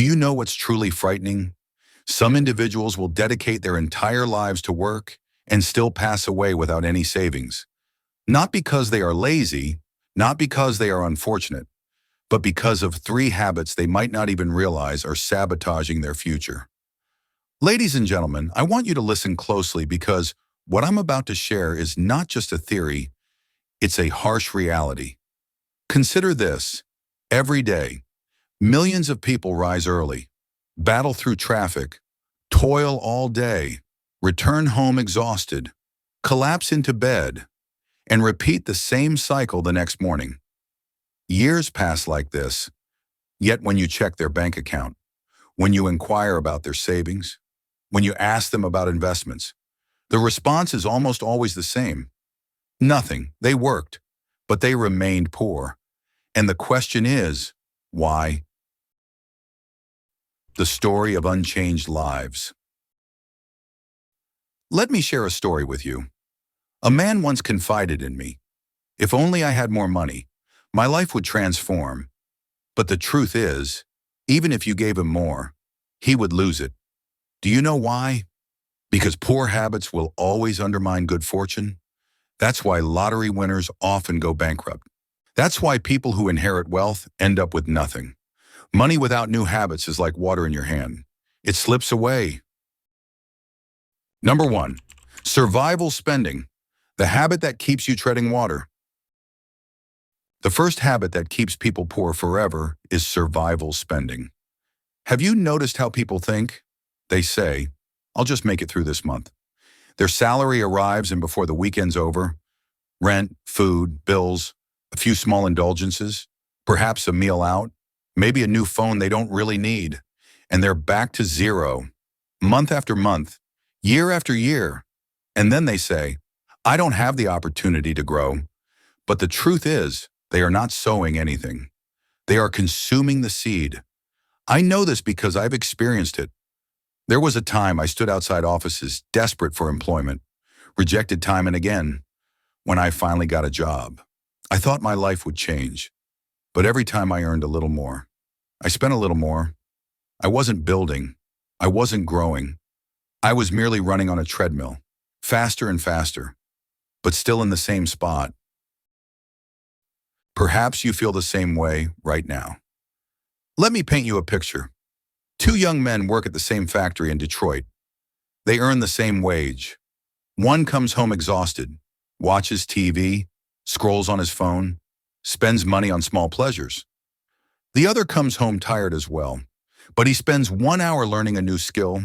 Do you know what's truly frightening? Some individuals will dedicate their entire lives to work and still pass away without any savings. Not because they are lazy, not because they are unfortunate, but because of three habits they might not even realize are sabotaging their future. Ladies and gentlemen, I want you to listen closely because what I'm about to share is not just a theory, it's a harsh reality. Consider this. Every day, millions of people rise early, battle through traffic, toil all day, return home exhausted, collapse into bed, and repeat the same cycle the next morning. Years pass like this, yet when you check their bank account, when you inquire about their savings, when you ask them about investments, the response is almost always the same. Nothing. They worked, but they remained poor. And the question is, why? The story of unchanged lives. Let me share a story with you. A man once confided in me. If only I had more money, my life would transform. But the truth is, even if you gave him more, he would lose it. Do you know why? Because poor habits will always undermine good fortune. That's why lottery winners often go bankrupt. That's why people who inherit wealth end up with nothing. Money without new habits is like water in your hand. It slips away. Number 1, survival spending, the habit that keeps you treading water. The first habit that keeps people poor forever is survival spending. Have you noticed how people think? They say, I'll just make it through this month. Their salary arrives and before the weekend's over, rent, food, bills, a few small indulgences, perhaps a meal out, maybe a new phone they don't really need, and they're back to zero, month after month, year after year. And then they say, I don't have the opportunity to grow. But the truth is, they are not sowing anything. They are consuming the seed. I know this because I've experienced it. There was a time I stood outside offices desperate for employment, rejected time and again. When I finally got a job, I thought my life would change. But every time I earned a little more, I spent a little more. I wasn't building. I wasn't growing. I was merely running on a treadmill, faster and faster, but still in the same spot. Perhaps you feel the same way right now. Let me paint you a picture. Two young men work at the same factory in Detroit. They earn the same wage. One comes home exhausted, watches TV, scrolls on his phone, spends money on small pleasures. The other comes home tired as well, but he spends 1 hour learning a new skill.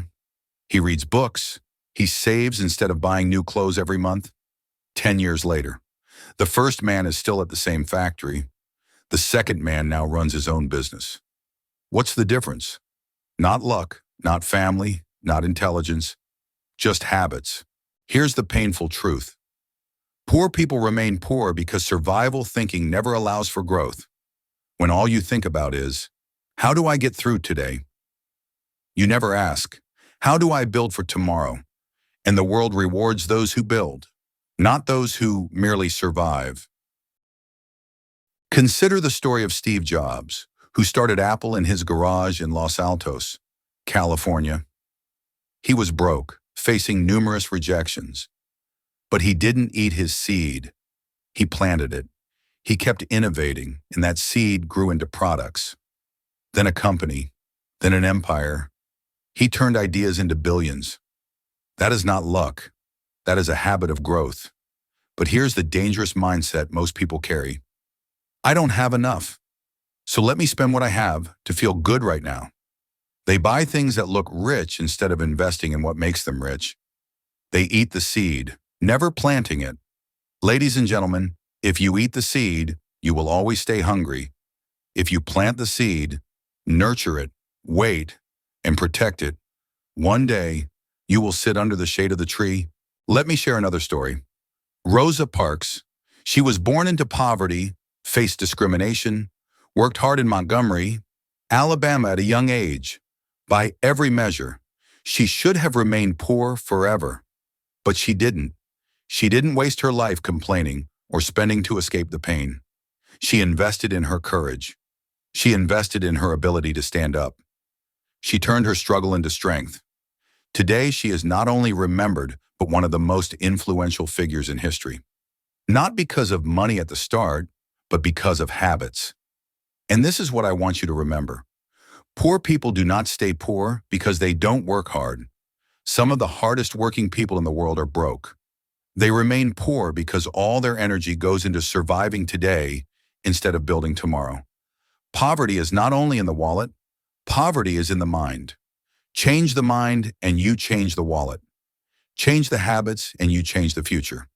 He reads books. He saves instead of buying new clothes every month. 10 years later, the first man is still at the same factory. The second man now runs his own business. What's the difference? Not luck, not family, not intelligence, just habits. Here's the painful truth. Poor people remain poor because survival thinking never allows for growth. When all you think about is, how do I get through today? You never ask, how do I build for tomorrow? And the world rewards those who build, not those who merely survive. Consider the story of Steve Jobs, who started Apple in his garage in Los Altos, California. He was broke, facing numerous rejections. But he didn't eat his seed. He planted it. He kept innovating, and that seed grew into products. Then a company, then an empire. He turned ideas into billions. That is not luck. That is a habit of growth. But here's the dangerous mindset most people carry. I don't have enough, so let me spend what I have to feel good right now. They buy things that look rich instead of investing in what makes them rich. They eat the seed, never planting it. Ladies and gentlemen, if you eat the seed, you will always stay hungry. If you plant the seed, nurture it, wait, and protect it, one day you will sit under the shade of the tree. Let me share another story. Rosa Parks. She was born into poverty, faced discrimination, worked hard in Montgomery, Alabama at a young age. By every measure, she should have remained poor forever. But she didn't. She didn't waste her life complaining or spending to escape the pain. She invested in her courage. She invested in her ability to stand up. She turned her struggle into strength. Today, she is not only remembered, but one of the most influential figures in history. Not because of money at the start, but because of habits. And this is what I want you to remember. Poor people do not stay poor because they don't work hard. Some of the hardest working people in the world are broke. They remain poor because all their energy goes into surviving today instead of building tomorrow. Poverty is not only in the wallet, poverty is in the mind. Change the mind and you change the wallet. Change the habits and you change the future.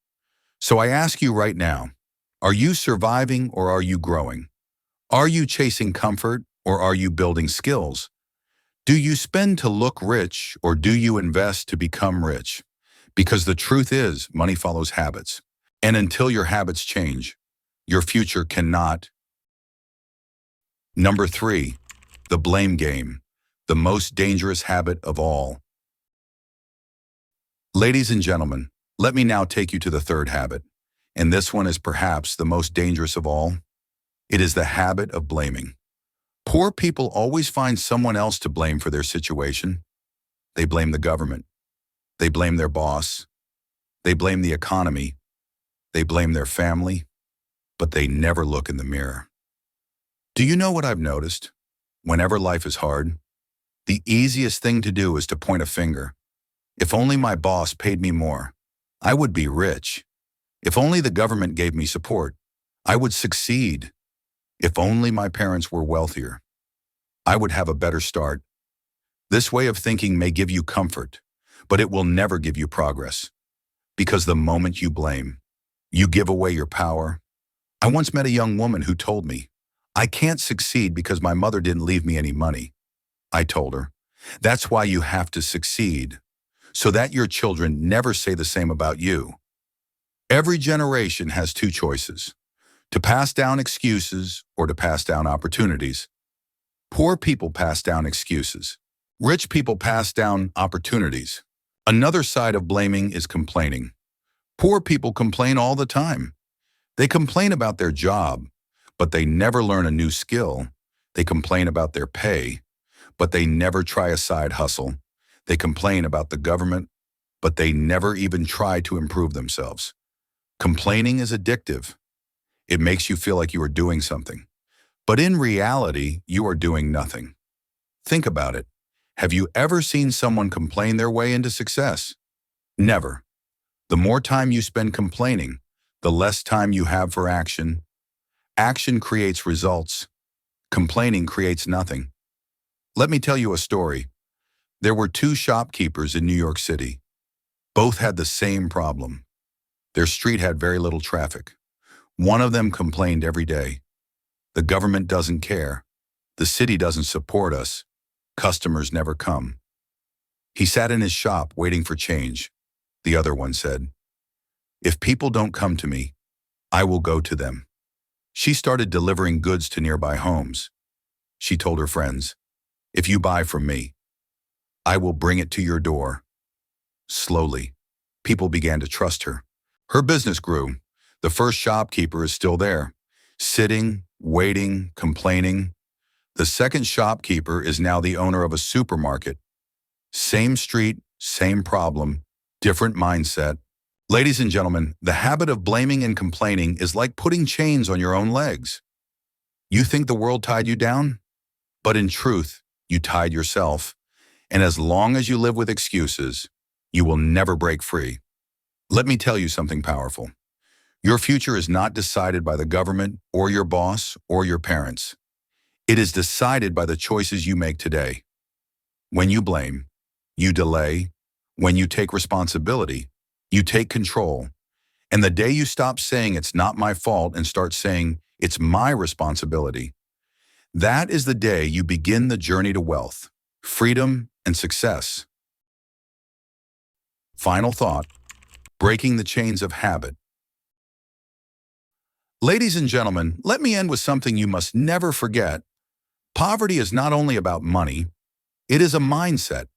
So I ask you right now, are you surviving or are you growing? Are you chasing comfort or are you building skills? Do you spend to look rich or do you invest to become rich? Because the truth is, money follows habits. And until your habits change, your future cannot. Number 3, the blame game, the most dangerous habit of all. Ladies and gentlemen, let me now take you to the third habit. And this one is perhaps the most dangerous of all. It is the habit of blaming. Poor people always find someone else to blame for their situation. They blame the government. They blame their boss. They blame the economy. They blame their family. But they never look in the mirror. Do you know what I've noticed? Whenever life is hard, the easiest thing to do is to point a finger. If only my boss paid me more, I would be rich. If only the government gave me support, I would succeed. If only my parents were wealthier, I would have a better start. This way of thinking may give you comfort, but it will never give you progress. Because the moment you blame, you give away your power. I once met a young woman who told me, "I can't succeed because my mother didn't leave me any money." I told her, "That's why you have to succeed, so that your children never say the same about you." Every generation has two choices: to pass down excuses or to pass down opportunities. Poor people pass down excuses. Rich people pass down opportunities. Another side of blaming is complaining. Poor people complain all the time. They complain about their job, but they never learn a new skill. They complain about their pay, but they never try a side hustle. They complain about the government, but they never even try to improve themselves. Complaining is addictive. It makes you feel like you are doing something. But in reality, you are doing nothing. Think about it. Have you ever seen someone complain their way into success? Never. The more time you spend complaining, the less time you have for action. Action creates results. Complaining creates nothing. Let me tell you a story. There were two shopkeepers in New York City. Both had the same problem. Their street had very little traffic. One of them complained every day. "The government doesn't care. The city doesn't support us. Customers never come." He sat in his shop waiting for change. The other one said, "If people don't come to me, I will go to them." She started delivering goods to nearby homes. She told her friends, "If you buy from me, I will bring it to your door." Slowly, people began to trust her. Her business grew. The first shopkeeper is still there, sitting, waiting, complaining. The second shopkeeper is now the owner of a supermarket. Same street, same problem, different mindset. Ladies and gentlemen, the habit of blaming and complaining is like putting chains on your own legs. You think the world tied you down? But in truth, you tied yourself. And as long as you live with excuses, you will never break free. Let me tell you something powerful. Your future is not decided by the government or your boss or your parents. It is decided by the choices you make today. When you blame, you delay. When you take responsibility, you take control. And the day you stop saying it's not my fault and start saying it's my responsibility, that is the day you begin the journey to wealth, freedom, and success. Final thought: breaking the chains of habit. Ladies and gentlemen, let me end with something you must never forget. Poverty is not only about money, it is a mindset.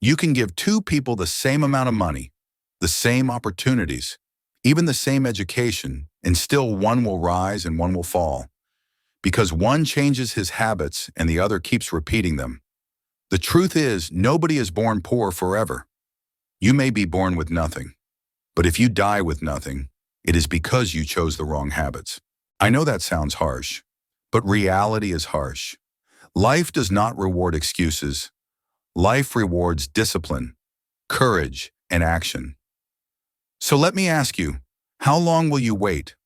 You can give two people the same amount of money, the same opportunities, even the same education, and still one will rise and one will fall. Because one changes his habits and the other keeps repeating them. The truth is, nobody is born poor forever. You may be born with nothing, but if you die with nothing, it is because you chose the wrong habits. I know that sounds harsh, but reality is harsh. Life does not reward excuses. Life rewards discipline, courage, and action. So let me ask you, how long will you wait?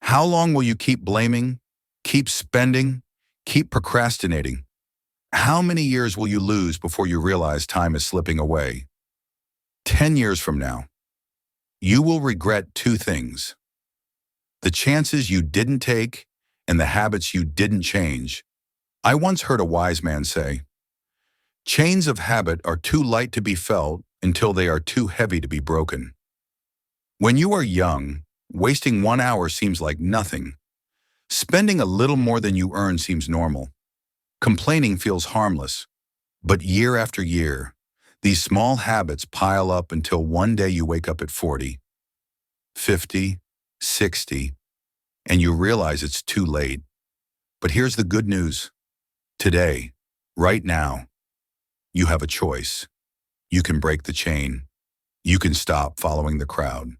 How long will you keep blaming, keep spending, keep procrastinating? How many years will you lose before you realize time is slipping away? 10 years from now, you will regret two things: the chances you didn't take and the habits you didn't change. I once heard a wise man say, "Chains of habit are too light to be felt until they are too heavy to be broken." When you are young, wasting 1 hour seems like nothing. Spending a little more than you earn seems normal. Complaining feels harmless. But year after year, these small habits pile up until one day you wake up at 40, 50, 60, and you realize it's too late. But here's the good news. Today, right now, you have a choice. You can break the chain. You can stop following the crowd.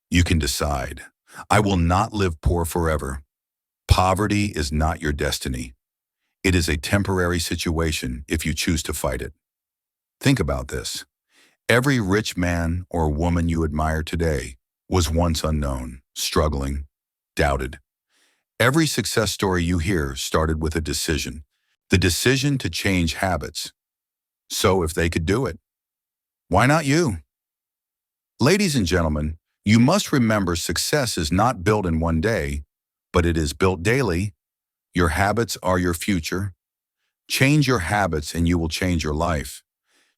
You can decide, I will not live poor forever. Poverty is not your destiny. It is a temporary situation if you choose to fight it. Think about this. Every rich man or woman you admire today was once unknown, struggling, doubted. Every success story you hear started with a decision, the decision to change habits. So if they could do it, why not you? Ladies and gentlemen, you must remember success is not built in one day, but it is built daily. Your habits are your future. Change your habits and you will change your life.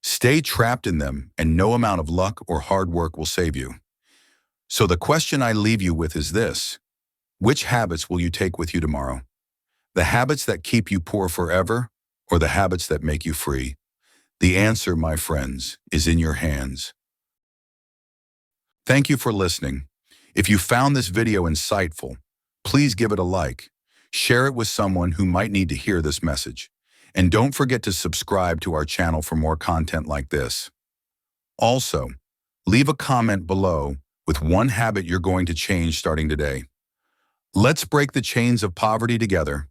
Stay trapped in them and no amount of luck or hard work will save you. So the question I leave you with is this: which habits will you take with you tomorrow? The habits that keep you poor forever or the habits that make you free? The answer, my friends, is in your hands. Thank you for listening. If you found this video insightful, please give it a like. Share it with someone who might need to hear this message. And don't forget to subscribe to our channel for more content like this. Also, leave a comment below with one habit you're going to change starting today. Let's break the chains of poverty together.